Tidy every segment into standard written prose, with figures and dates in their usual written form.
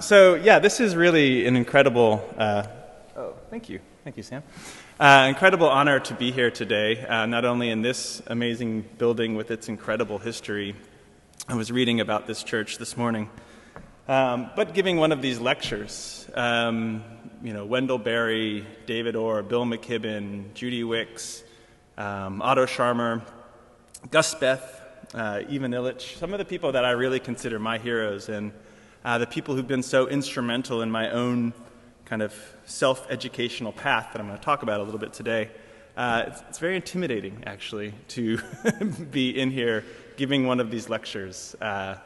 So yeah, this is really an incredible. Thank you, Sam. Incredible honor to be here today. Not only in this amazing building with its incredible history. I was reading about this church this morning, but giving one of these lectures. Wendell Berry, David Orr, Bill McKibben, Judy Wicks, Otto Scharmer, Gus Beth, Eva Illich. Some of the people that I really consider my heroes and the people who've been so instrumental in my own kind of self-educational path that I'm going to talk about a little bit today. It's very intimidating, actually, to be in here giving one of these lectures. To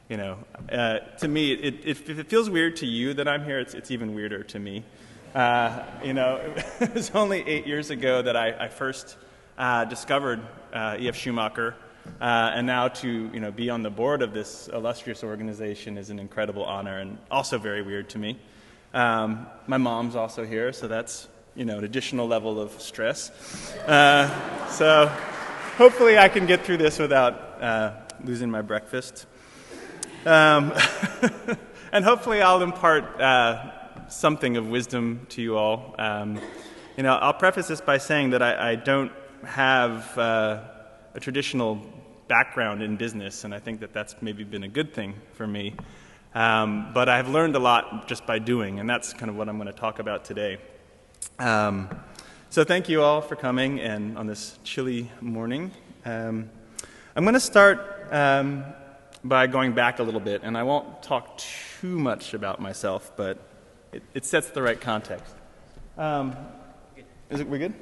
me, if it feels weird to you that I'm here, it's even weirder to me. It was only 8 years ago that I first discovered E.F. Schumacher. And now to be on the board of this illustrious organization is an incredible honor and also very weird to me. My mom's also here, so that's an additional level of stress. So hopefully I can get through this without losing my breakfast. And hopefully I'll impart something of wisdom to you all. I'll preface this by saying that I don't have a traditional background in business, and I think that that's maybe been a good thing for me. But I've learned a lot just by doing, and that's kind of what I'm going to talk about today. So thank you all for coming and on this chilly morning. I'm going to start by going back a little bit, and I won't talk too much about myself, but it sets the right context. We good?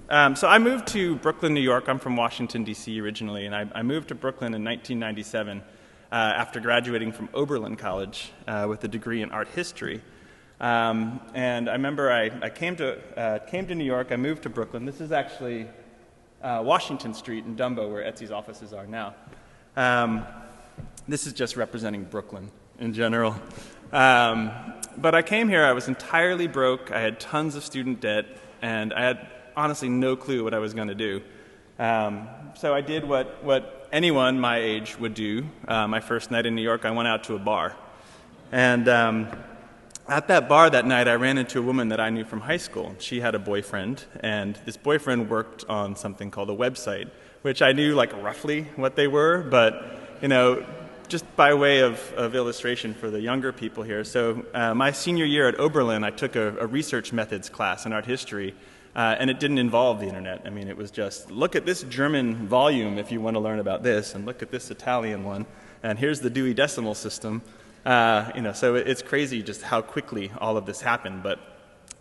So I moved to Brooklyn, New York. I'm from Washington, D.C. originally, and I moved to Brooklyn in 1997 after graduating from Oberlin College with a degree in art history. And I remember I came to New York. I moved to Brooklyn. This is actually Washington Street in Dumbo, where Etsy's offices are now. This is just representing Brooklyn in general. But I came here. I was entirely broke. I had tons of student debt, and I had honestly no clue what I was going to do. So I did what anyone my age would do. My first night in New York, I went out to a bar. And at that bar that night, I ran into a woman that I knew from high school. She had a boyfriend, and this boyfriend worked on something called a website, which I knew roughly what they were, but just by way of illustration for the younger people here. So my senior year at Oberlin, I took a research methods class in art history. And it didn't involve the internet. I mean, it was just, look at this German volume if you want to learn about this, and look at this Italian one, and here's the Dewey Decimal System. So it's crazy just how quickly all of this happened. But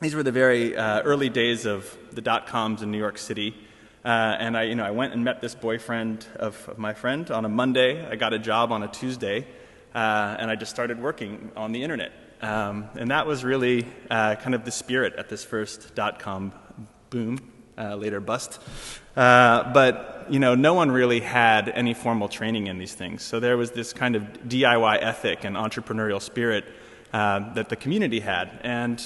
these were the very early days of the dot-coms in New York City. And I went and met this boyfriend of my friend on a Monday. I got a job on a Tuesday, and I just started working on the internet. And that was really kind of the spirit at this first dot-com boom, later bust. But no one really had any formal training in these things. So there was this kind of DIY ethic and entrepreneurial spirit that the community had. And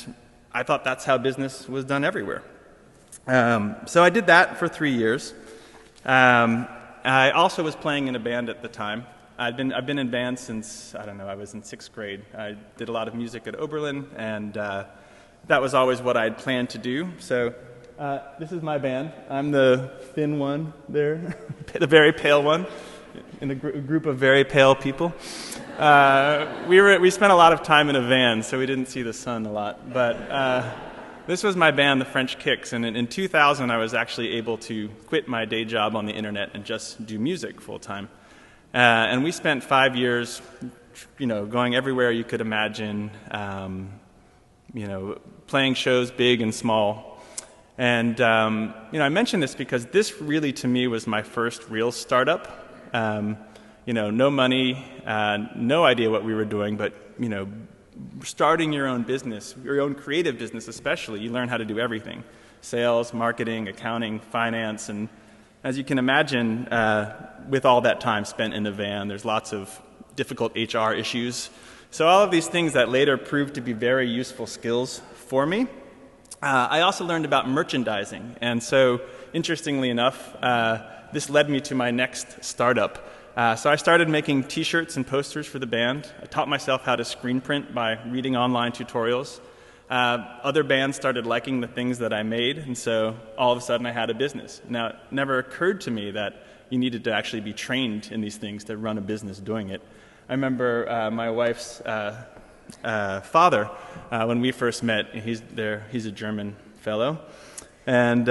I thought that's how business was done everywhere. So I did that for 3 years. I also was playing in a band at the time. I've been in band since, I was in 6th grade. I did a lot of music at Oberlin, and that was always what I had planned to do. So this is my band. I'm the thin one there, the very pale one, in a group of very pale people. We spent a lot of time in a van, so we didn't see the sun a lot. But this was my band, the French Kicks, and in 2000 I was actually able to quit my day job on the internet and just do music full time. And we spent 5 years, going everywhere you could imagine, playing shows big and small. And, I mention this because this really, to me, was my first real startup. No money, no idea what we were doing, but, starting your own business, your own creative business especially, you learn how to do everything. Sales, marketing, accounting, finance, and as you can imagine, with all that time spent in the van, there's lots of difficult HR issues. So all of these things that later proved to be very useful skills for me. I also learned about merchandising. And so, interestingly enough, this led me to my next startup. So I started making T-shirts and posters for the band. I taught myself how to screen print by reading online tutorials. Other bands started liking the things that I made, and so all of a sudden I had a business. Now, it never occurred to me that you needed to actually be trained in these things to run a business doing it. I remember my wife's father, when we first met. He's a German fellow, and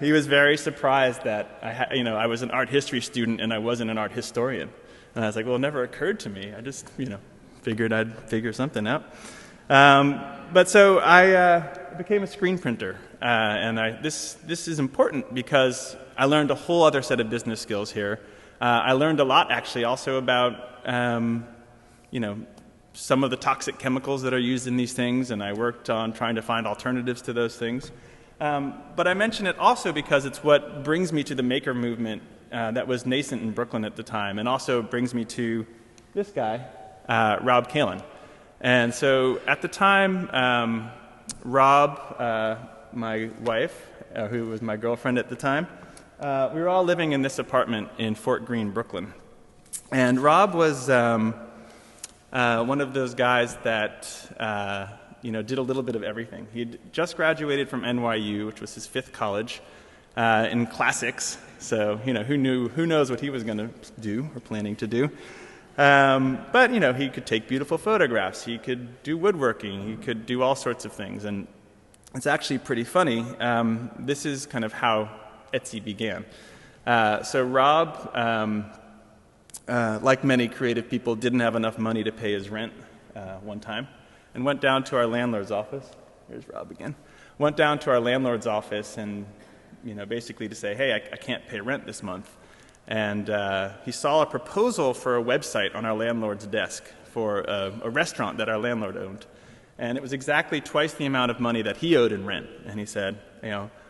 he was very surprised that I was an art history student and I wasn't an art historian. And I was like, well, it never occurred to me. I just figured I'd figure something out. But so I became a screen printer, and this is important because I learned a whole other set of business skills here. I learned a lot, actually, also about some of the toxic chemicals that are used in these things, and I worked on trying to find alternatives to those things. But I mention it also because it's what brings me to the maker movement that was nascent in Brooklyn at the time, and also brings me to this guy, Rob Kalin. And so at the time, Rob, my wife, who was my girlfriend at the time, we were all living in this apartment in Fort Greene, Brooklyn. And Rob was one of those guys that did a little bit of everything. He'd just graduated from NYU, which was his fifth college, in classics. So who knows what he was going to do or planning to do. But he could take beautiful photographs. He could do woodworking. He could do all sorts of things. And it's actually pretty funny. This is kind of how Etsy began. So Rob, like many creative people, didn't have enough money to pay his rent one time, and went down to our landlord's office. Here's Rob again. Went down to our landlord's office and basically to say, hey, I can't pay rent this month. And he saw a proposal for a website on our landlord's desk for a restaurant that our landlord owned. And it was exactly twice the amount of money that he owed in rent. And he said,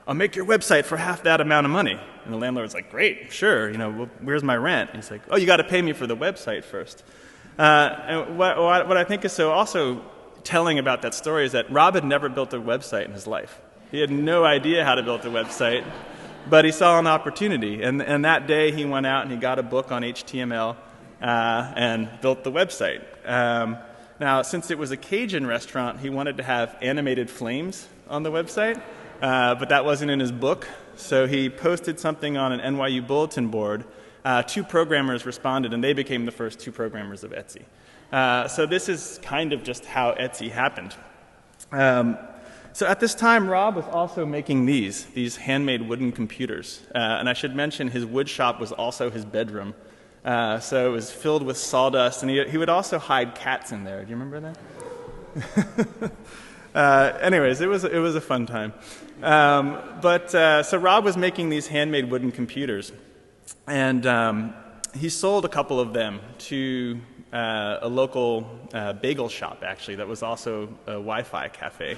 I'll make your website for half that amount of money. And the landlord's like, great, sure, well, where's my rent? And he's like, oh, you got to pay me for the website first. And what I think is so also telling about that story is that Rob had never built a website in his life. He had no idea how to build a website, but he saw an opportunity. And that day he went out and he got a book on HTML and built the website. Now, since it was a Cajun restaurant, he wanted to have animated flames on the website, but that wasn't in his book. So he posted something on an NYU bulletin board. 2 programmers responded, and they became the first 2 programmers of Etsy. So this is kind of just how Etsy happened. So at this time, Rob was also making these handmade wooden computers. And I should mention his wood shop was also his bedroom. So it was filled with sawdust, and he would also hide cats in there. Do you remember that? Anyways, it was a fun time. So Rob was making these handmade wooden computers, and he sold a couple of them to a local bagel shop, actually, that was also a Wi-Fi cafe.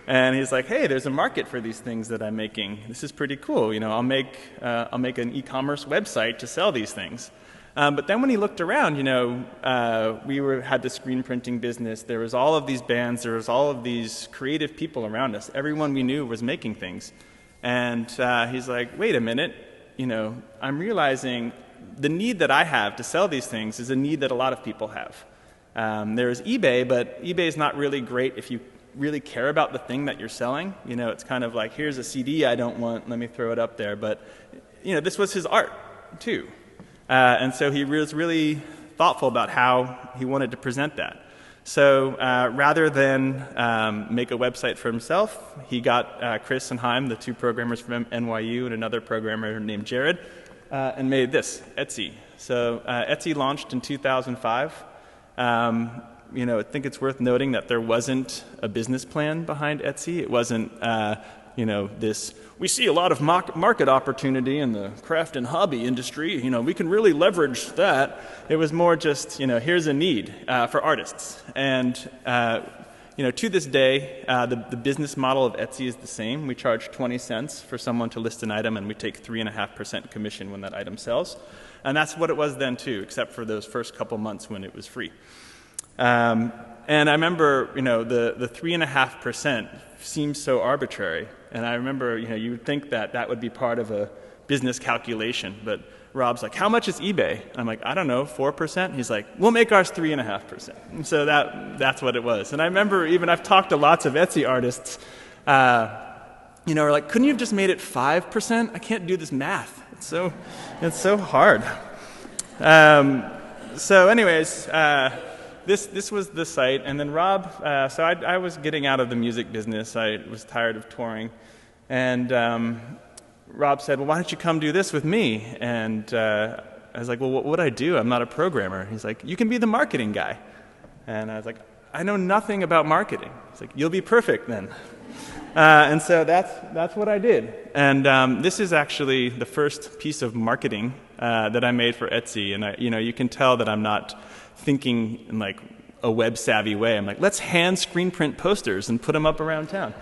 And he's like, hey, there's a market for these things that I'm making. This is pretty cool. I'll make an e-commerce website to sell these things. But then when he looked around, we had the screen printing business. There was all of these bands. There was all of these creative people around us. Everyone we knew was making things. And he's like, wait a minute. I'm realizing the need that I have to sell these things is a need that a lot of people have. There's eBay, but eBay is not really great if you really care about the thing that you're selling. It's kind of like, here's a CD I don't want, let me throw it up there. But, this was his art, too. And so he was really thoughtful about how he wanted to present that. So rather than make a website for himself, he got Chris and Haim, the 2 programmers from NYU, and another programmer named Jared, and made this, Etsy. So Etsy launched in 2005. I think it's worth noting that there wasn't a business plan behind Etsy. It wasn't, this, we see a lot of market opportunity in the craft and hobby industry. We can really leverage that. It was more just, here's a need for artists. And, to this day, the business model of Etsy is the same. We charge 20 cents for someone to list an item, and we take 3.5% commission when that item sells. And that's what it was then, too, except for those first couple months when it was free. And I remember, the 3.5% seems so arbitrary. And I remember, you would think that would be part of a business calculation. But Rob's like, how much is eBay? I'm like, I don't know, 4%? He's like, we'll make ours 3.5%. And so that's what it was. And I remember I've talked to lots of Etsy artists, are like, couldn't you have just made it 5%? I can't do this math. It's so hard. So anyways, this was the site. And then Rob, so I was getting out of the music business. I was tired of touring. And Rob said, well, why don't you come do this with me? And I was like, well, what would I do? I'm not a programmer. He's like, you can be the marketing guy. And I was like, I know nothing about marketing. He's like, you'll be perfect then. And so that's what I did. And this is actually the first piece of marketing that I made for Etsy. And you can tell that I'm not thinking in like a web-savvy way. I'm like, let's hand screen print posters and put them up around town.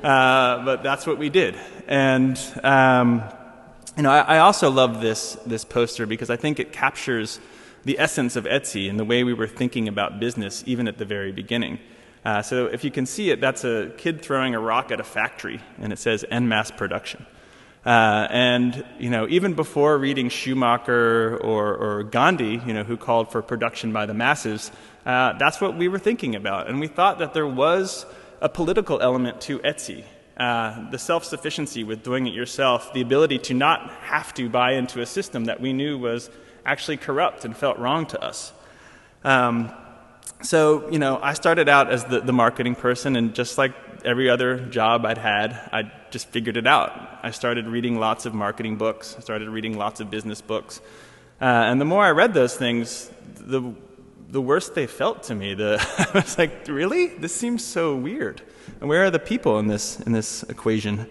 But that's what we did. And I also love this poster because I think it captures the essence of Etsy and the way we were thinking about business even at the very beginning. So if you can see it, that's a kid throwing a rock at a factory, and it says en masse production. And even before reading Schumacher or Gandhi, who called for production by the masses, that's what we were thinking about. And we thought that there was a political element to Etsy, the self-sufficiency with doing it yourself, the ability to not have to buy into a system that we knew was actually corrupt and felt wrong to us. So, I started out as the marketing person, and just like every other job I'd had, I just figured it out. I started reading lots of marketing books. I started reading lots of business books. And the more I read those things, the worse they felt to me. I was like, really? This seems so weird. And where are the people in this equation?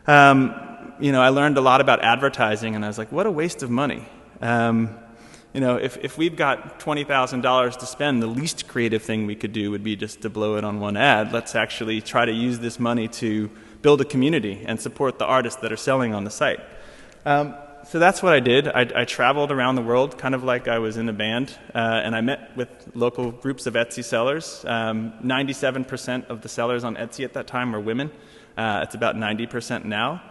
I learned a lot about advertising, and I was like, what a waste of money. If we've got $20,000 to spend, the least creative thing we could do would be just to blow it on one ad. Let's actually try to use this money to build a community and support the artists that are selling on the site. So that's what I did. I traveled around the world, kind of like I was in a band, and I met with local groups of Etsy sellers. 97% of the sellers on Etsy at that time were women. It's about 90% now.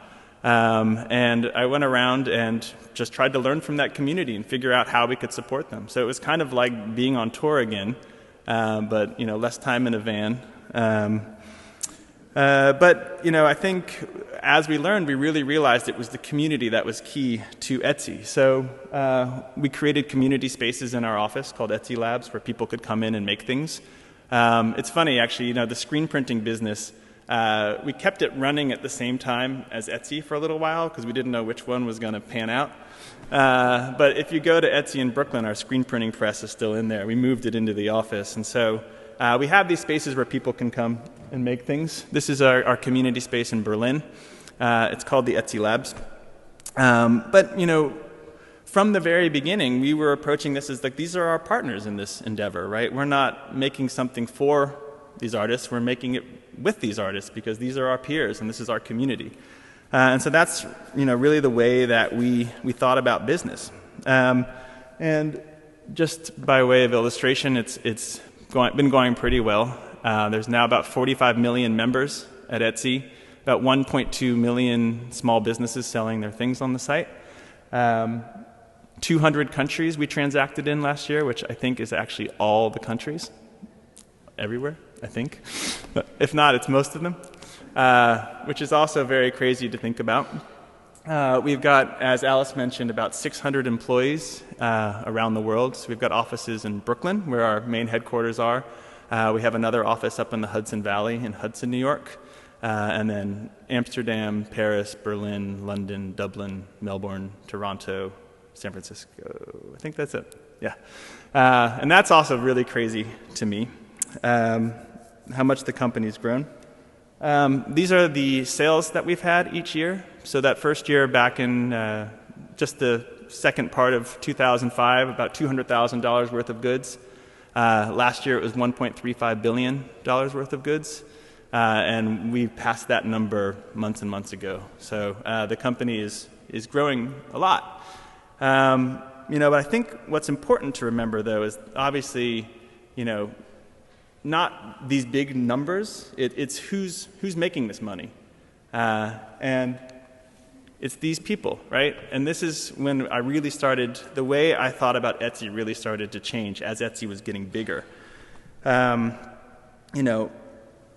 And I went around and just tried to learn from that community and figure out how we could support them. So it was kind of like being on tour again, but less time in a van. But I think as we learned, we really realized it was the community that was key to Etsy. So we created community spaces in our office called Etsy Labs where people could come in and make things. It's funny, actually, the screen printing business, we kept it running at the same time as Etsy for a little while because we didn't know which one was going to pan out. But if you go to Etsy in Brooklyn, our screen printing press is still in there. We moved it into the office. And so we have these spaces where people can come and make things. This is our community space in Berlin. It's called the Etsy Labs. But from the very beginning, we were approaching this as like, these are our partners in this endeavor, right? We're not making something for these artists. We're making it with these artists because these are our peers and this is our community. And so that's, really the way that we thought about business. And just by way of illustration, it's been going pretty well. There's now about 45 million members at Etsy, about 1.2 million small businesses selling their things on the site. 200 countries we transacted in last year, which I think is actually all the countries. Everywhere, I think. But if not, it's most of them, which is also very crazy to think about. We've got, as Alice mentioned, about 600 employees around the world. So we've got offices in Brooklyn, where our main headquarters are. We have another office up in the Hudson Valley in Hudson, New York. And then Amsterdam, Paris, Berlin, London, Dublin, Melbourne, Toronto, San Francisco. I think that's it. Yeah. And that's also really crazy to me. How much the company's grown. These are the sales that we've had each year. So that first year back in just the second part of 2005, about $200,000 worth of goods. Last year it was $1.35 billion worth of goods. And we passed that number months and months ago. So the company is growing a lot. But I think what's important to remember, though, is obviously, not these big numbers. It's who's making this money. And It's these people, right? And this is when I really started, the way I thought about Etsy really started to change as Etsy was getting bigger.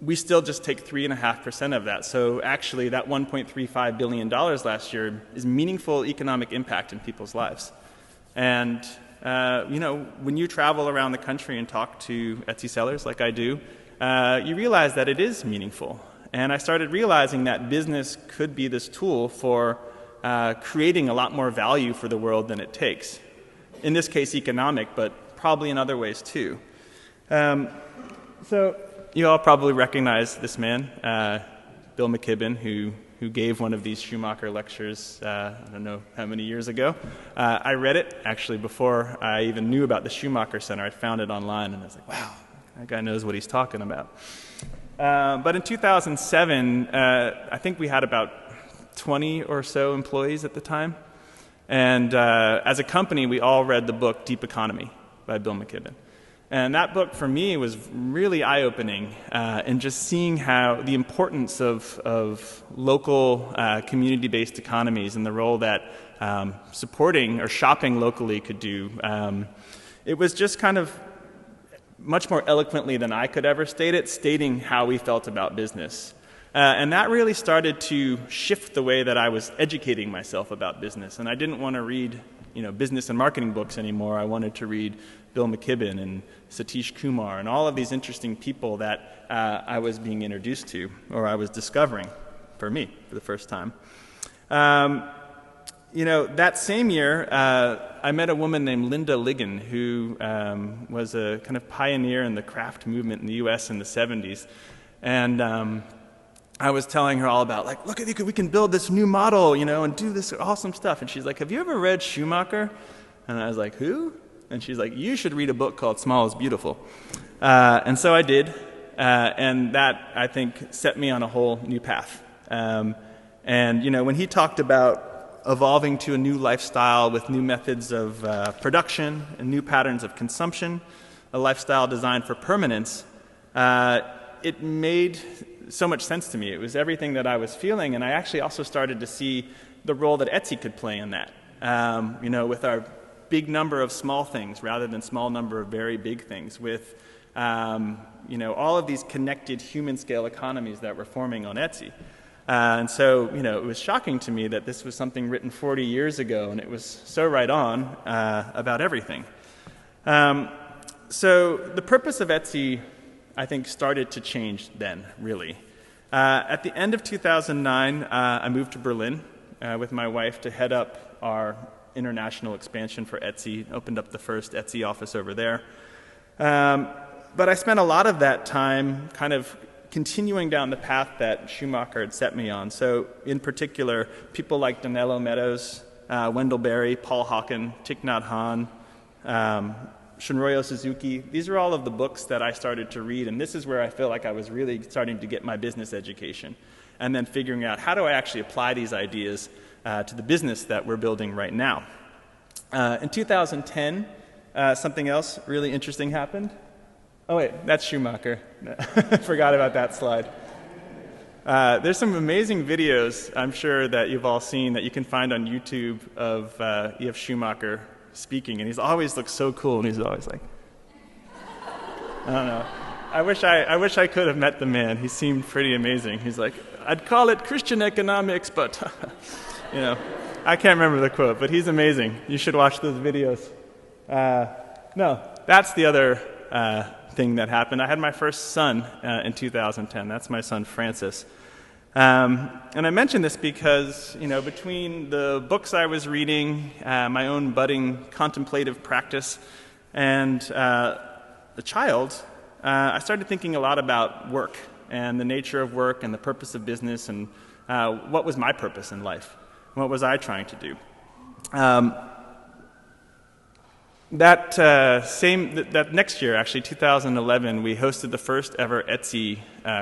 We still just take 3.5% of that. So actually that $1.35 billion last year is meaningful economic impact in people's lives. And, when you travel around the country and talk to Etsy sellers like I do, you realize that it is meaningful. And I started realizing that business could be this tool for creating a lot more value for the world than it takes. In this case, economic, but probably in other ways too. So you all probably recognize this man, Bill McKibben, who gave one of these Schumacher lectures, I don't know how many years ago. I read it, actually, before I even knew about the Schumacher Center. I found it online, and I was like, wow, that guy knows what he's talking about. But in 2007, I think we had about 20 or so employees at the time. And as a company, we all read the book Deep Economy by Bill McKibben. And that book, for me, was really eye-opening in just seeing how the importance of local community-based economies and the role that supporting or shopping locally could do. It was just kind of much more eloquently than I could ever state it, stating how we felt about business. And that really started to shift the way that I was educating myself about business. And I didn't want to read business and marketing books anymore. I wanted to read Bill McKibben and Satish Kumar and all of these interesting people that I was being introduced to, or I was discovering for me for the first time. That same year, I met a woman named Linda Ligon, who was a kind of pioneer in the craft movement in the U.S. in the 70s. And I was telling her all about, like, look, we can build this new model, and do this awesome stuff. And she's like, have you ever read Schumacher? And I was like, who? And she's like, you should read a book called Small is Beautiful. And so I did. And that, I think, set me on a whole new path. And when he talked about evolving to a new lifestyle with new methods of production and new patterns of consumption, a lifestyle designed for permanence, it made so much sense to me. It was everything that I was feeling, and I actually also started to see the role that Etsy could play in that. With our big number of small things rather than small number of very big things, with all of these connected human-scale economies that were forming on Etsy. And so, it was shocking to me that this was something written 40 years ago, and it was so right on about everything. So the purpose of Etsy, I think, started to change then, really. At the end of 2009, I moved to Berlin with my wife to head up our international expansion for Etsy, opened up the first Etsy office over there. But I spent a lot of that time kind of continuing down the path that Schumacher had set me on. So in particular, people like Danilo Meadows, Wendell Berry, Paul Hawken, Thich Nhat Hanh, Shunryo Suzuki. These are all of the books that I started to read, and this is where I feel like I was really starting to get my business education, and then figuring out how do I actually apply these ideas to the business that we're building right now. In 2010, something else really interesting happened. Oh wait, that's Schumacher. Forgot about that slide. There's some amazing videos, I'm sure, that you've all seen that you can find on YouTube of E.F. Schumacher speaking, and he's always looks so cool, and he's always like, I don't know. I wish I could have met the man. He seemed pretty amazing. He's like, I'd call it Christian economics, but I can't remember the quote, but he's amazing. You should watch those videos. No, that's the other thing that happened. I had my first son in 2010. That's my son Francis. And I mention this because, between the books I was reading, my own budding contemplative practice, and the child, I started thinking a lot about work and the nature of work and the purpose of business and what was my purpose in life. What was I trying to do? That next year, actually, 2011, we hosted the first ever Etsy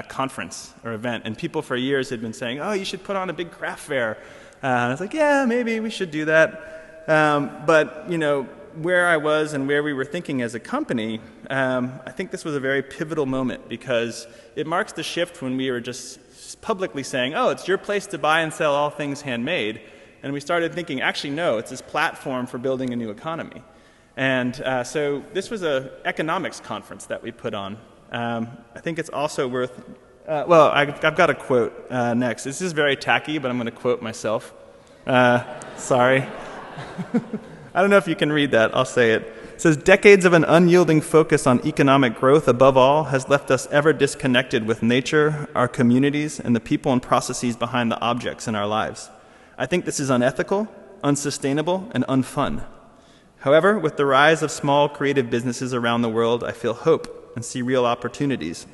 conference or event, and people for years had been saying, "Oh, you should put on a big craft fair." And I was like, "Yeah, maybe we should do that." But where I was and where we were thinking as a company, I think this was a very pivotal moment because it marks the shift when we were just publicly saying, oh, it's your place to buy and sell all things handmade. And we started thinking, actually, no, it's this platform for building a new economy. And so this was an economics conference that we put on. I think it's also worth, I've got a quote next. This is very tacky, but I'm going to quote myself. Sorry. I don't know if you can read that. I'll say it. It says, decades of an unyielding focus on economic growth above all has left us ever disconnected with nature, our communities, and the people and processes behind the objects in our lives. I think this is unethical, unsustainable, and unfun. However, with the rise of small creative businesses around the world, I feel hope and see real opportunities.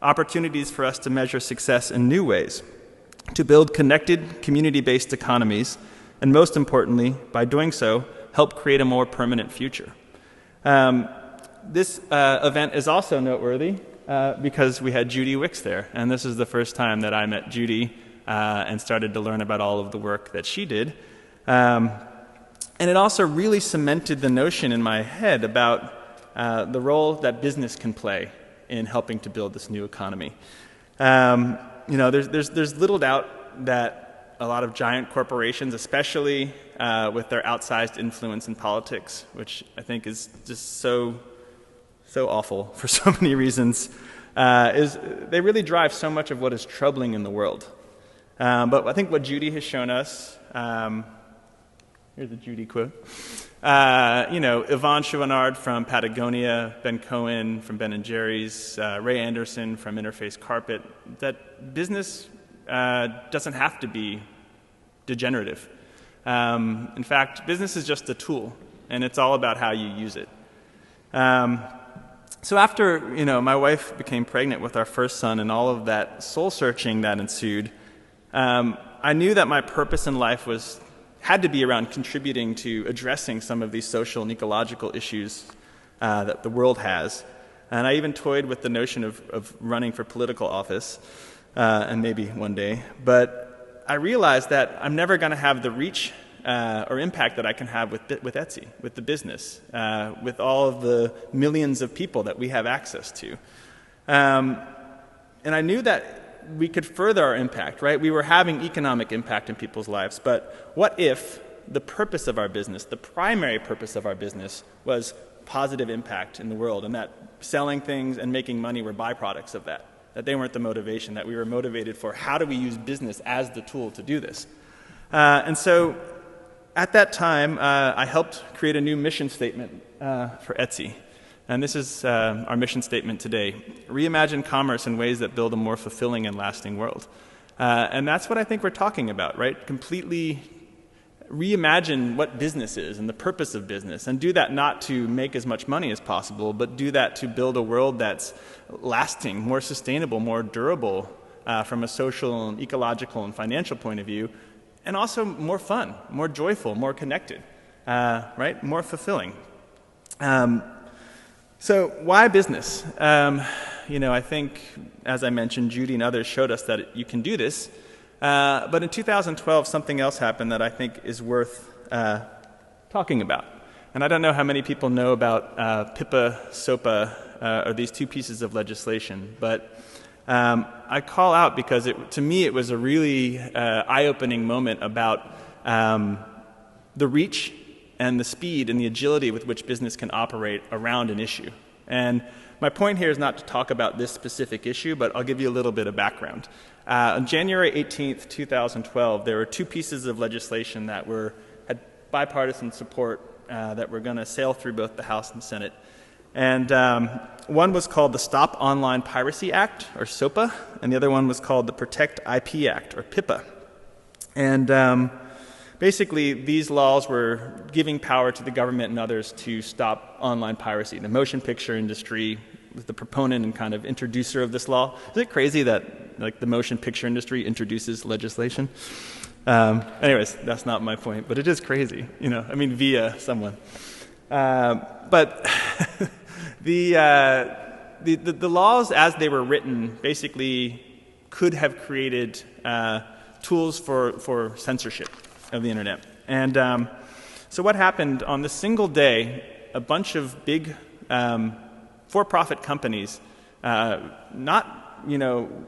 Opportunities for us to measure success in new ways, to build connected, community-based economies, and most importantly, by doing so, help create a more permanent future. This event is also noteworthy because we had Judy Wicks there, and this is the first time that I met Judy and started to learn about all of the work that she did. And it also really cemented the notion in my head about the role that business can play in helping to build this new economy. There's little doubt that a lot of giant corporations, especially with their outsized influence in politics, which I think is just so awful for so many reasons, they really drive so much of what is troubling in the world. But I think what Judy has shown us, here's a Judy quote, Yvonne Chouinard from Patagonia, Ben Cohen from Ben & Jerry's, Ray Anderson from Interface Carpet, that business doesn't have to be degenerative. In fact, business is just a tool, and it's all about how you use it. So after, my wife became pregnant with our first son and all of that soul-searching that ensued, I knew that my purpose in life had to be around contributing to addressing some of these social and ecological issues that the world has. And I even toyed with the notion of running for political office, and maybe one day. But I realized that I'm never going to have the reach or impact that I can have with Etsy, with the business, with all of the millions of people that we have access to. And I knew that we could further our impact, right? We were having economic impact in people's lives, but what if the purpose of our business, the primary purpose of our business, was positive impact in the world, and that selling things and making money were byproducts of that they weren't the motivation, that we were motivated for how do we use business as the tool to do this. And so at that time, I helped create a new mission statement for Etsy. And this is our mission statement today: reimagine commerce in ways that build a more fulfilling and lasting world. And that's what I think we're talking about, right? Completely reimagine what business is and the purpose of business, and do that not to make as much money as possible, but do that to build a world that's lasting, more sustainable, more durable from a social and ecological and financial point of view, and also more fun, more joyful, more connected, right? More fulfilling. So why business? I think, as I mentioned, Judy and others showed us that you can do this. But in 2012, something else happened that I think is worth talking about. And I don't know how many people know about PIPA, SOPA, or these two pieces of legislation. But I call out because, to me, it was a really eye-opening moment about the reach and the speed and the agility with which business can operate around an issue. And my point here is not to talk about this specific issue, but I'll give you a little bit of background. On January 18th, 2012, there were two pieces of legislation that had bipartisan support that were going to sail through both the House and Senate. And one was called the Stop Online Piracy Act, or SOPA, and the other one was called the Protect IP Act, or PIPA. And basically, these laws were giving power to the government and others to stop online piracy. The motion picture industry was the proponent and kind of introducer of this law. Is it crazy that the motion picture industry introduces legislation? Anyways, that's not my point, but it is crazy, via someone. But the laws as they were written basically could have created tools for censorship of the internet. And So what happened on this single day, a bunch of big for-profit companies, not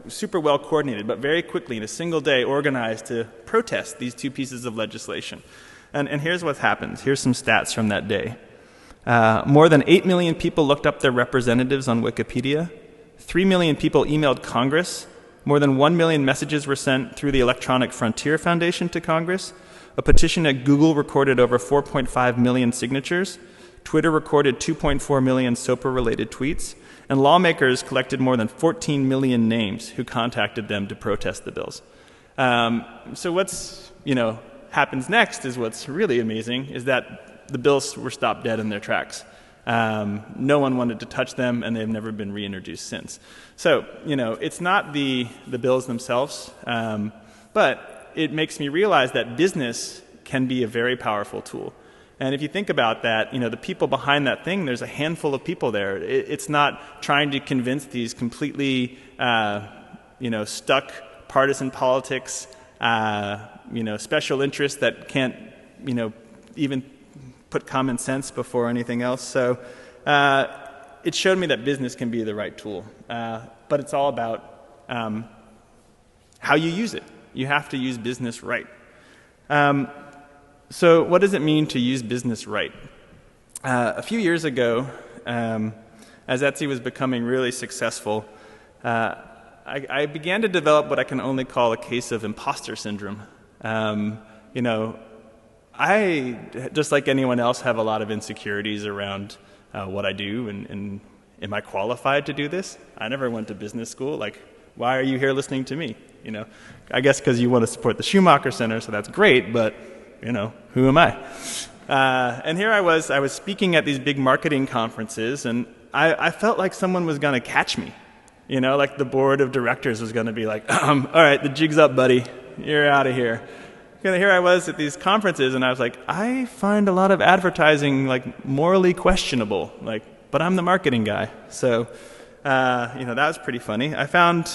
super well coordinated, but very quickly in a single day organized to protest these two pieces of legislation. And here's what happened. Here's some stats from that day. More than 8 million people looked up their representatives on Wikipedia. 3 million people emailed Congress. More than 1 million messages were sent through the Electronic Frontier Foundation to Congress. A petition at Google recorded over 4.5 million signatures. Twitter recorded 2.4 million SOPA-related tweets. And lawmakers collected more than 14 million names who contacted them to protest the bills. So what's, happens next is what's really amazing, is that the bills were stopped dead in their tracks. No one wanted to touch them, and they've never been reintroduced since. So, it's not the bills themselves, but it makes me realize that business can be a very powerful tool. And if you think about that, the people behind that thing, there's a handful of people there. It's not trying to convince these completely, stuck partisan politics, special interests that can't, even put common sense before anything else. So it showed me that business can be the right tool. But it's all about how you use it. You have to use business right. So what does it mean to use business right? A few years ago, as Etsy was becoming really successful, I began to develop what I can only call a case of imposter syndrome. I, just like anyone else, have a lot of insecurities around what I do and am I qualified to do this? I never went to business school. Like, why are you here listening to me? I guess because you want to support the Schumacher Center, so that's great, but who am I? And here I was speaking at these big marketing conferences, and I felt like someone was going to catch me. Like the board of directors was going to be like, all right, the jig's up, buddy. You're out of here. Here I was at these conferences, and I was like, I find a lot of advertising morally questionable, but I'm the marketing guy. So, that was pretty funny. I found,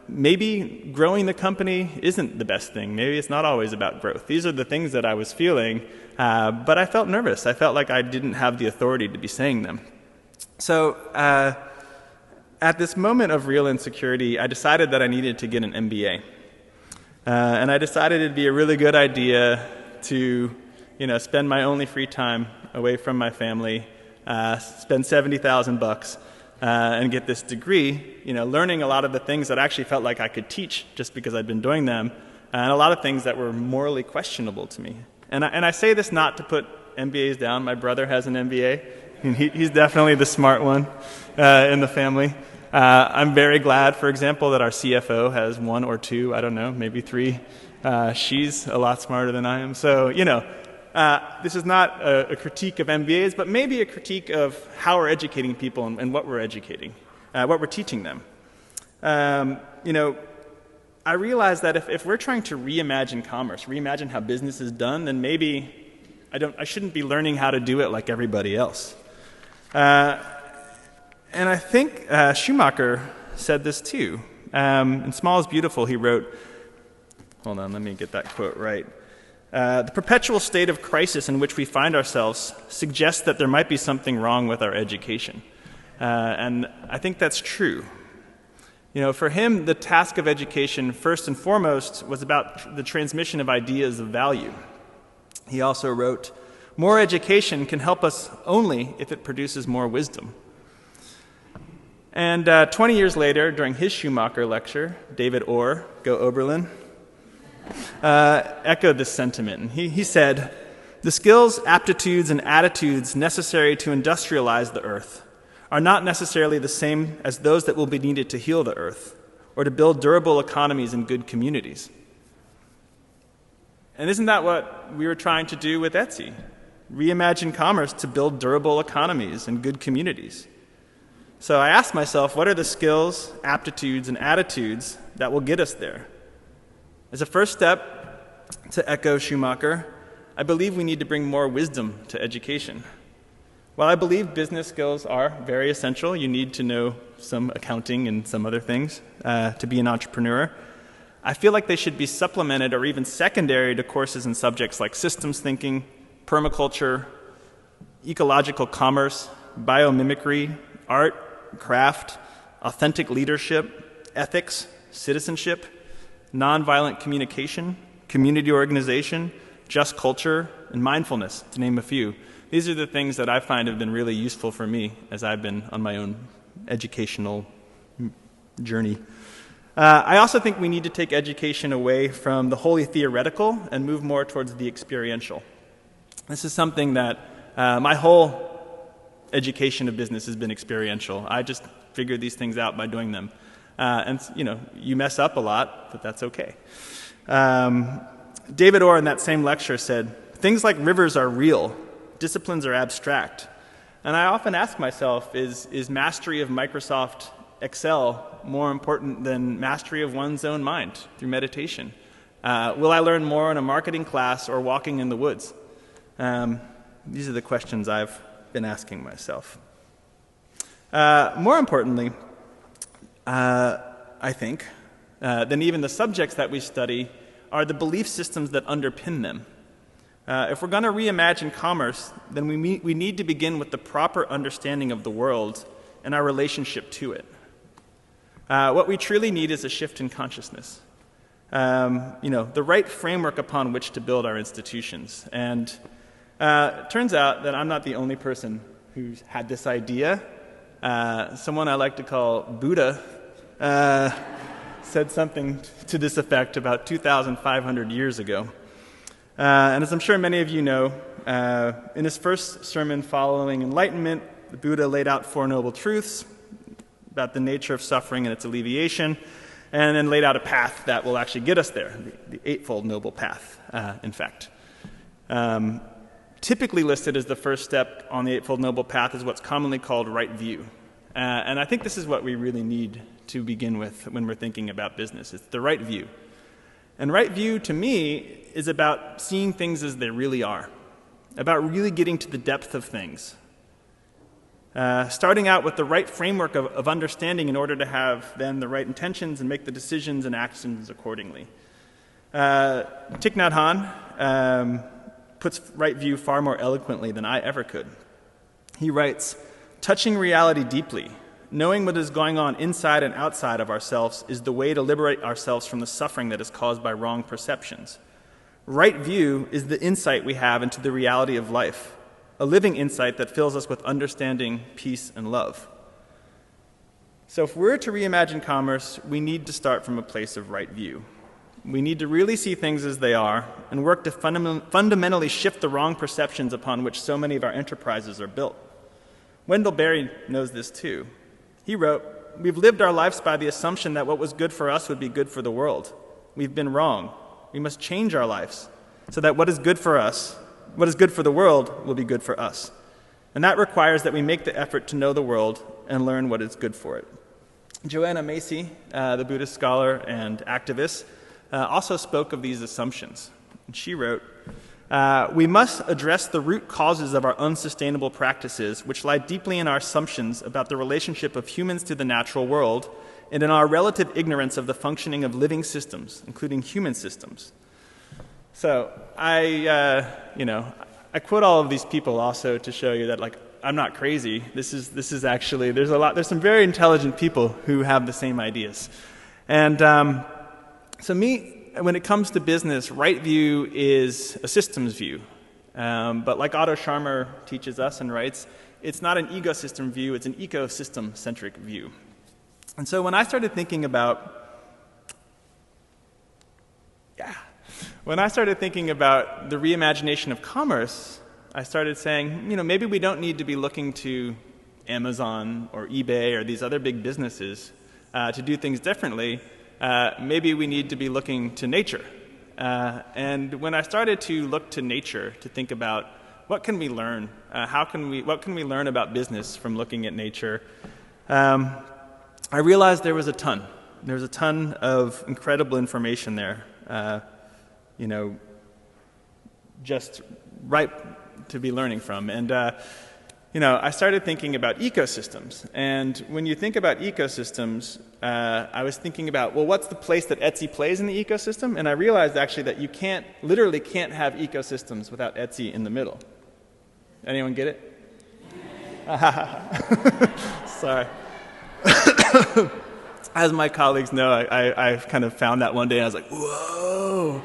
maybe growing the company isn't the best thing. Maybe it's not always about growth. These are the things that I was feeling, but I felt nervous. I felt like I didn't have the authority to be saying them. So at this moment of real insecurity, I decided that I needed to get an MBA. And I decided it'd be a really good idea to, spend my only free time away from my family, spend $70,000 and get this degree, learning a lot of the things that I actually felt like I could teach just because I'd been doing them, and a lot of things that were morally questionable to me. And I say this not to put MBAs down. My brother has an MBA, and he's definitely the smart one in the family. I'm very glad, for example, that our CFO has 1 or 2, I don't know, maybe 3. She's a lot smarter than I am. So, this is not a critique of MBAs, but maybe a critique of how we're educating people and what we're educating, what we're teaching them. I realize that if we're trying to reimagine commerce, reimagine how business is done, then maybe I shouldn't be learning how to do it like everybody else. And I think Schumacher said this too. In Small is Beautiful, he wrote, hold on, let me get that quote right. The perpetual state of crisis in which we find ourselves suggests that there might be something wrong with our education. And I think that's true. For him, the task of education, first and foremost, was about the transmission of ideas of value. He also wrote, more education can help us only if it produces more wisdom. And 20 years later, during his Schumacher lecture, David Orr, go Oberlin, echoed this sentiment. And he said, the skills, aptitudes, and attitudes necessary to industrialize the earth are not necessarily the same as those that will be needed to heal the earth or to build durable economies and good communities. And isn't that what we were trying to do with Etsy? Reimagine commerce to build durable economies and good communities. So I asked myself, what are the skills, aptitudes, and attitudes that will get us there? As a first step, to echo Schumacher, I believe we need to bring more wisdom to education. While I believe business skills are very essential, you need to know some accounting and some other things to be an entrepreneur, I feel like they should be supplemented or even secondary to courses in subjects like systems thinking, permaculture, ecological commerce, biomimicry, art, craft, authentic leadership, ethics, citizenship, nonviolent communication, community organization, just culture, and mindfulness, to name a few. These are the things that I find have been really useful for me as I've been on my own educational journey. I also think we need to take education away from the wholly theoretical and move more towards the experiential. This is something that my whole education of business has been experiential. I just figured these things out by doing them. And, you mess up a lot, but that's okay. David Orr in that same lecture said, "Things like rivers are real, disciplines are abstract." And I often ask myself, is mastery of Microsoft Excel more important than mastery of one's own mind through meditation? Will I learn more in a marketing class or walking in the woods? These are the questions I've been asking myself. More importantly, I think, than even the subjects that we study are the belief systems that underpin them. If we're going to reimagine commerce, then we need to begin with the proper understanding of the world and our relationship to it. What we truly need is a shift in consciousness. The right framework upon which to build our institutions. And it turns out that I'm not the only person who's had this idea. Someone I like to call Buddha said something to this effect about 2,500 years ago. And as I'm sure many of you know, in his first sermon following enlightenment, the Buddha laid out 4 noble truths about the nature of suffering and its alleviation, and then laid out a path that will actually get us there, the Eightfold Noble Path, in fact. Typically listed as the first step on the Eightfold Noble Path is what's commonly called right view. And I think this is what we really need to begin with when we're thinking about business. It's the right view. And right view, to me, is about seeing things as they really are, about really getting to the depth of things. Starting out with the right framework of understanding in order to have then the right intentions and make the decisions and actions accordingly. Thich Nhat Hanh puts right view far more eloquently than I ever could. He writes, "Touching reality deeply, knowing what is going on inside and outside of ourselves is the way to liberate ourselves from the suffering that is caused by wrong perceptions. Right view is the insight we have into the reality of life, a living insight that fills us with understanding, peace, and love." So if we're to reimagine commerce, we need to start from a place of right view. We need to really see things as they are and work to fundamentally shift the wrong perceptions upon which so many of our enterprises are built. Wendell Berry knows this too. He wrote, "We've lived our lives by the assumption that what was good for us would be good for the world. We've been wrong. We must change our lives so that what is good for us, what is good for the world, will be good for us. And that requires that we make the effort to know the world and learn what is good for it." Joanna Macy, the Buddhist scholar and activist, also spoke of these assumptions. And she wrote, "We must address the root causes of our unsustainable practices, which lie deeply in our assumptions about the relationship of humans to the natural world and in our relative ignorance of the functioning of living systems, including human systems." So I quote all of these people also to show you that, I'm not crazy. This is actually, there's some very intelligent people who have the same ideas. And so when it comes to business, right view is a systems view. But like Otto Scharmer teaches us and writes, it's not an ecosystem view, it's an ecosystem-centric view. And so when I started thinking about the reimagination of commerce, I started saying, maybe we don't need to be looking to Amazon or eBay or these other big businesses to do things differently. Maybe we need to be looking to nature. And when I started to look to nature to think about what can we learn, what can we learn about business from looking at nature, I realized there was a ton. There was a ton of incredible information there, just ripe to be learning from. And I started thinking about ecosystems. And when you think about ecosystems, I was thinking about, well, what's the place that Etsy plays in the ecosystem? And I realized actually that you literally can't have ecosystems without Etsy in the middle. Anyone get it? Sorry. As my colleagues know, I kind of found that one day and I was like, whoa.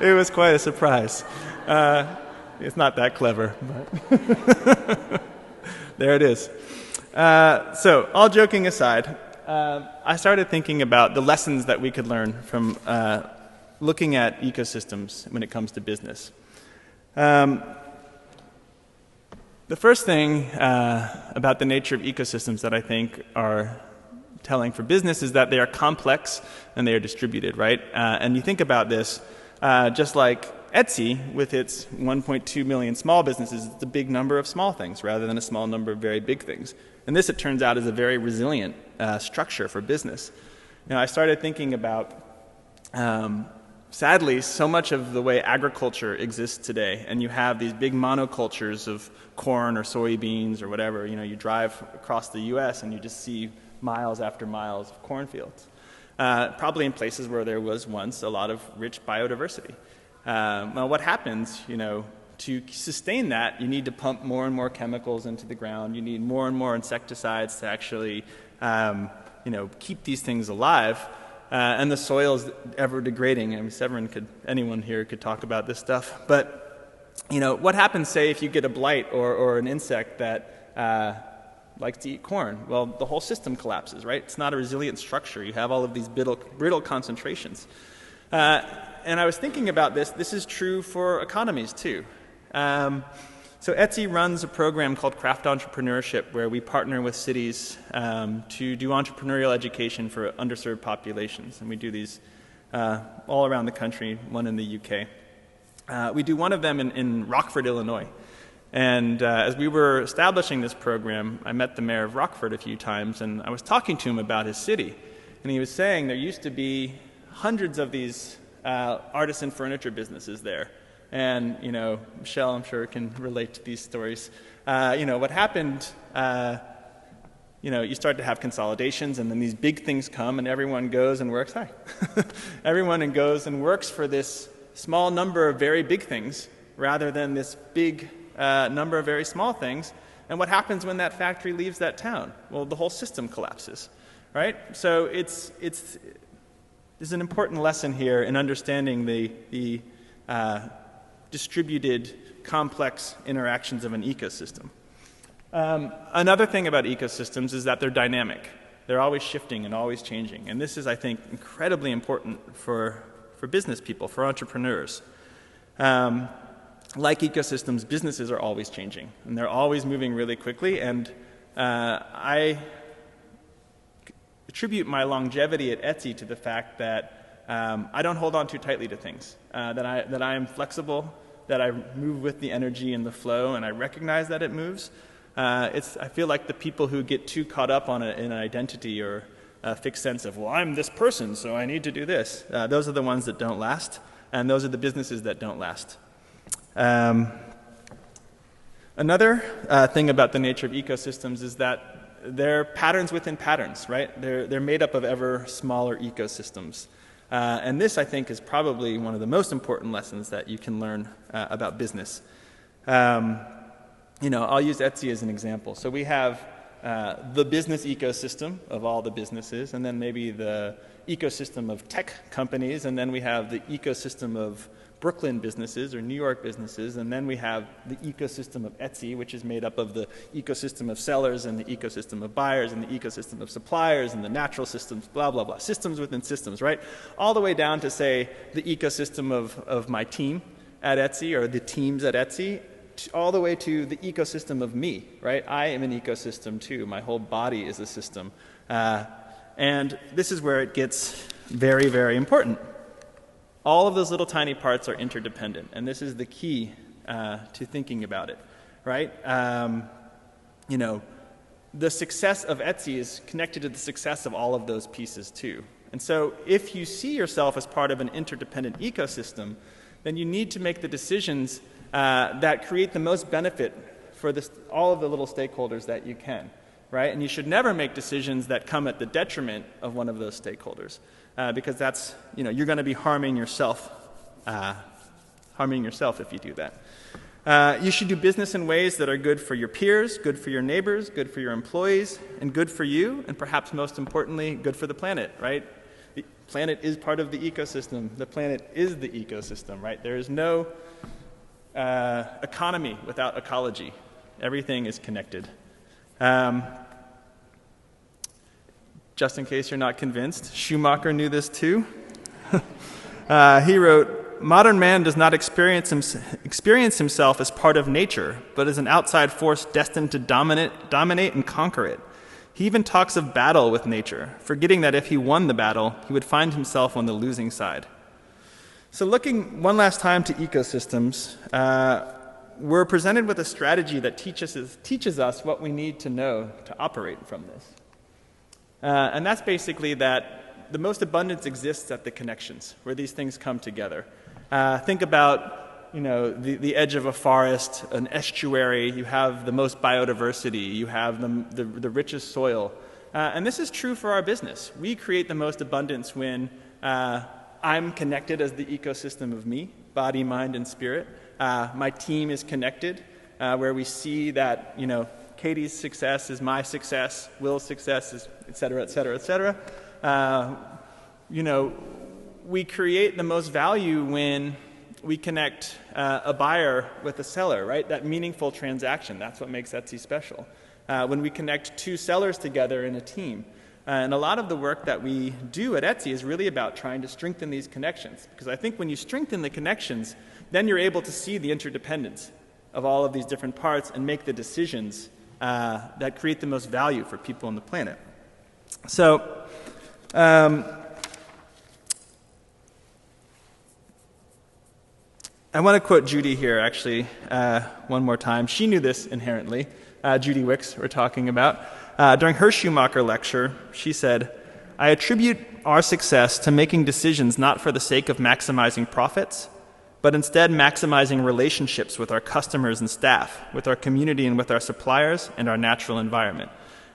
It was quite a surprise. It's not that clever, but there it is. So all joking aside, I started thinking about the lessons that we could learn from looking at ecosystems when it comes to business. The first thing about the nature of ecosystems that I think are telling for business is that they are complex and they are distributed, right? And you think about this, just like Etsy, with its 1.2 million small businesses, it's a big number of small things rather than a small number of very big things. And this, it turns out, is a very resilient structure for business. I started thinking about, sadly, so much of the way agriculture exists today, and you have these big monocultures of corn or soybeans or whatever. You drive across the U.S. and you just see miles after miles of cornfields, probably in places where there was once a lot of rich biodiversity. Well, what happens, to sustain that, you need to pump more and more chemicals into the ground. You need more and more insecticides to actually, keep these things alive. And the soil is ever degrading. I mean, anyone here could talk about this stuff. But, what happens, say, if you get a blight or an insect that likes to eat corn? Well, the whole system collapses, right? It's not a resilient structure. You have all of these brittle concentrations. And I was thinking about this. This is true for economies, too. So Etsy runs a program called Craft Entrepreneurship, where we partner with cities to do entrepreneurial education for underserved populations. And we do these all around the country, one in the UK. We do one of them in Rockford, Illinois. And as we were establishing this program, I met the mayor of Rockford a few times, and I was talking to him about his city. And he was saying there used to be hundreds of these artisan furniture businesses there. And, Michelle, I'm sure, can relate to these stories. What happened, you start to have consolidations, and then these big things come, and everyone goes and works. Hi. Everyone goes and works for this small number of very big things rather than this big number of very small things. And what happens when that factory leaves that town? Well, the whole system collapses, right? So there's an important lesson here in understanding the distributed, complex interactions of an ecosystem. Another thing about ecosystems is that they're dynamic. They're always shifting and always changing. And this is, I think, incredibly important for business people, for entrepreneurs. Like ecosystems, businesses are always changing, and they're always moving really quickly. And I attribute my longevity at Etsy to the fact that I don't hold on too tightly to things, that I am flexible, that I move with the energy and the flow, and I recognize that it moves. I feel like the people who get too caught up in an identity or a fixed sense of, well, I'm this person, so I need to do this. Those are the ones that don't last, and those are the businesses that don't last. Another thing about the nature of ecosystems is that they're patterns within patterns, right? They're made up of ever smaller ecosystems. And this, I think, is probably one of the most important lessons that you can learn about business. I'll use Etsy as an example. So we have the business ecosystem of all the businesses, and then maybe the ecosystem of tech companies, and then we have the ecosystem of Brooklyn businesses or New York businesses, and then we have the ecosystem of Etsy, which is made up of the ecosystem of sellers and the ecosystem of buyers and the ecosystem of suppliers and the natural systems, blah, blah, blah. Systems within systems, right? All the way down to, say, the ecosystem of my team at Etsy or the teams at Etsy, all the way to the ecosystem of me, right? I am an ecosystem too. My whole body is a system. And this is where it gets very, very important. All of those little tiny parts are interdependent, and this is the key to thinking about it, right? The success of Etsy is connected to the success of all of those pieces too. And so if you see yourself as part of an interdependent ecosystem, then you need to make the decisions that create the most benefit for all of the little stakeholders that you can, right? And you should never make decisions that come at the detriment of one of those stakeholders, because that's, you're going to be harming yourself if you do that. You should do business in ways that are good for your peers, good for your neighbors, good for your employees, and good for you, and perhaps most importantly, good for the planet, right? The planet is part of the ecosystem. The planet is the ecosystem, right? There is no economy without ecology. Everything is connected. Just in case you're not convinced, Schumacher knew this too. He wrote, "Modern man does not experience himself as part of nature, but as an outside force destined to dominate and conquer it. He even talks of battle with nature, forgetting that if he won the battle, he would find himself on the losing side." So looking one last time to ecosystems, we're presented with a strategy that teaches us what we need to know to operate from this. And that's basically that the most abundance exists at the connections, where these things come together. Think about, the edge of a forest, an estuary. You have the most biodiversity. You have the richest soil. And this is true for our business. We create the most abundance when I'm connected as the ecosystem of me, body, mind, and spirit. My team is connected, where we see that, Katie's success is my success, Will's success is et cetera, et cetera, et cetera. We create the most value when we connect a buyer with a seller, right? That meaningful transaction, that's what makes Etsy special. When we connect two sellers together in a team. And a lot of the work that we do at Etsy is really about trying to strengthen these connections. Because I think when you strengthen the connections, then you're able to see the interdependence of all of these different parts and make the decisions that create the most value for people on the planet. So, I want to quote Judy here, actually, one more time. She knew this inherently. Judy Wicks, we're talking about. During her Schumacher lecture, she said, "I attribute our success to making decisions not for the sake of maximizing profits, but instead maximizing relationships with our customers and staff, with our community and with our suppliers and our natural environment."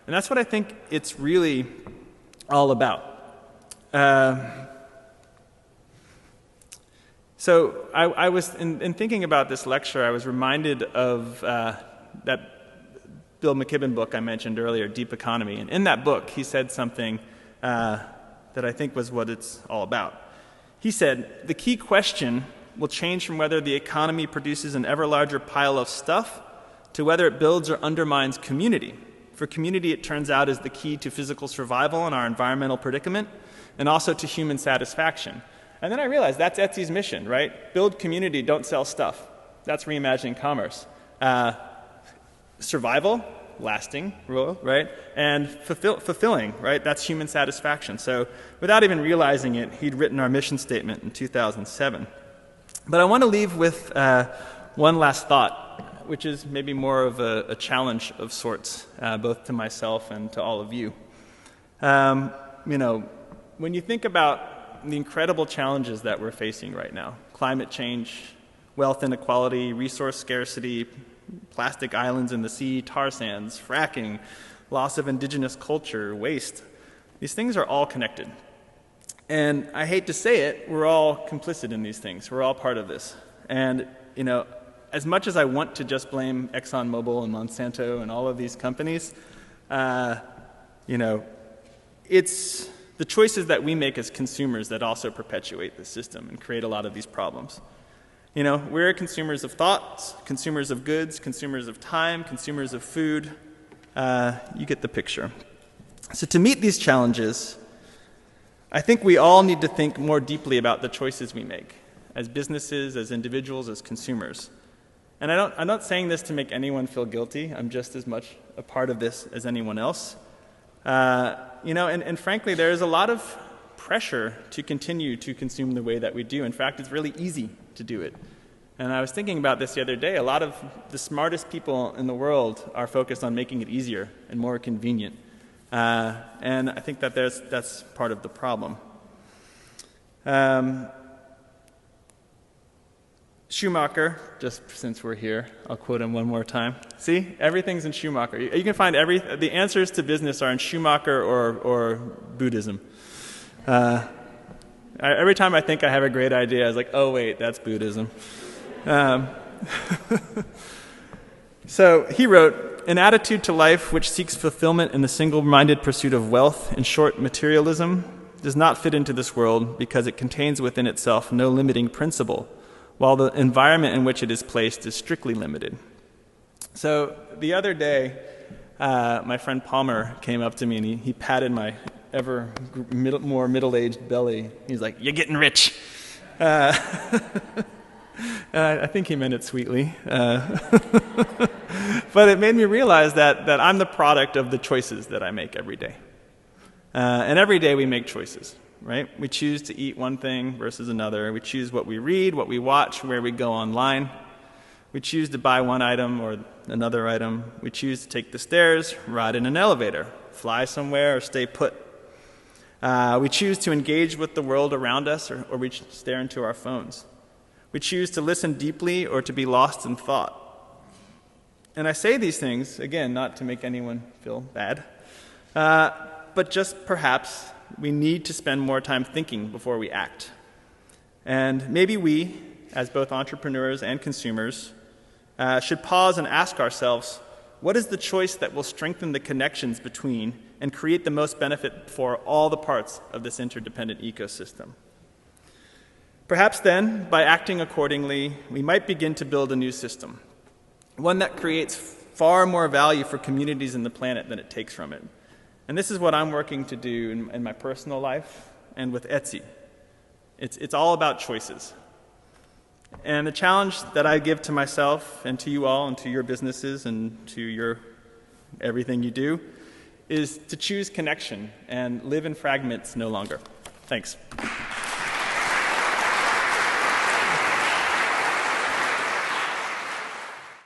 And that's what I think it's really all about. So I was, in thinking about this lecture, I was reminded of that Bill McKibben book I mentioned earlier, Deep Economy. And in that book, he said something that I think was what it's all about. He said, "The key question will change from whether the economy produces an ever larger pile of stuff to whether it builds or undermines community. For community, it turns out, is the key to physical survival in our environmental predicament and also to human satisfaction." And then I realized that's Etsy's mission, right? Build community, don't sell stuff. That's reimagining commerce. Survival, lasting, right? And fulfilling, right? That's human satisfaction. So without even realizing it, he'd written our mission statement in 2007. But I want to leave with one last thought, which is maybe more of a challenge of sorts, both to myself and to all of you. When you think about the incredible challenges that we're facing right now, climate change, wealth inequality, resource scarcity, plastic islands in the sea, tar sands, fracking, loss of indigenous culture, waste, these things are all connected. And I hate to say it, we're all complicit in these things. We're all part of this. And, as much as I want to just blame ExxonMobil and Monsanto and all of these companies, it's the choices that we make as consumers that also perpetuate the system and create a lot of these problems. We're consumers of thoughts, consumers of goods, consumers of time, consumers of food. You get the picture. So to meet these challenges, I think we all need to think more deeply about the choices we make as businesses, as individuals, as consumers. And I'm not saying this to make anyone feel guilty. I'm just as much a part of this as anyone else. And frankly, there is a lot of pressure to continue to consume the way that we do. In fact, it's really easy to do it. And I was thinking about this the other day. A lot of the smartest people in the world are focused on making it easier and more convenient. And I think that that's part of the problem. Schumacher, just since we're here, I'll quote him one more time. See, everything's in Schumacher. You can find the answers to business are in Schumacher or Buddhism. Every time I think I have a great idea, I was like, oh wait, that's Buddhism. So he wrote, an attitude to life which seeks fulfillment in the single-minded pursuit of wealth, in short, materialism, does not fit into this world because it contains within itself no limiting principle, while the environment in which it is placed is strictly limited. So the other day, my friend Palmer came up to me and he patted my ever more middle-aged belly. He's like, "You're getting rich." I think he meant it sweetly. But it made me realize that I'm the product of the choices that I make every day. And every day we make choices, right? We choose to eat one thing versus another. We choose what we read, what we watch, where we go online. We choose to buy one item or another item. We choose to take the stairs, ride in an elevator, fly somewhere, or stay put. We choose to engage with the world around us, or we stare into our phones. We choose to listen deeply or to be lost in thought. And I say these things, again, not to make anyone feel bad, but just perhaps we need to spend more time thinking before we act. And maybe we, as both entrepreneurs and consumers, should pause and ask ourselves, what is the choice that will strengthen the connections between and create the most benefit for all the parts of this interdependent ecosystem? Perhaps then, by acting accordingly, we might begin to build a new system, one that creates far more value for communities and the planet than it takes from it. And this is what I'm working to do in my personal life and with Etsy. It's all about choices. And the challenge that I give to myself and to you all and to your businesses and to your everything you do is to choose connection and live in fragments no longer. Thanks.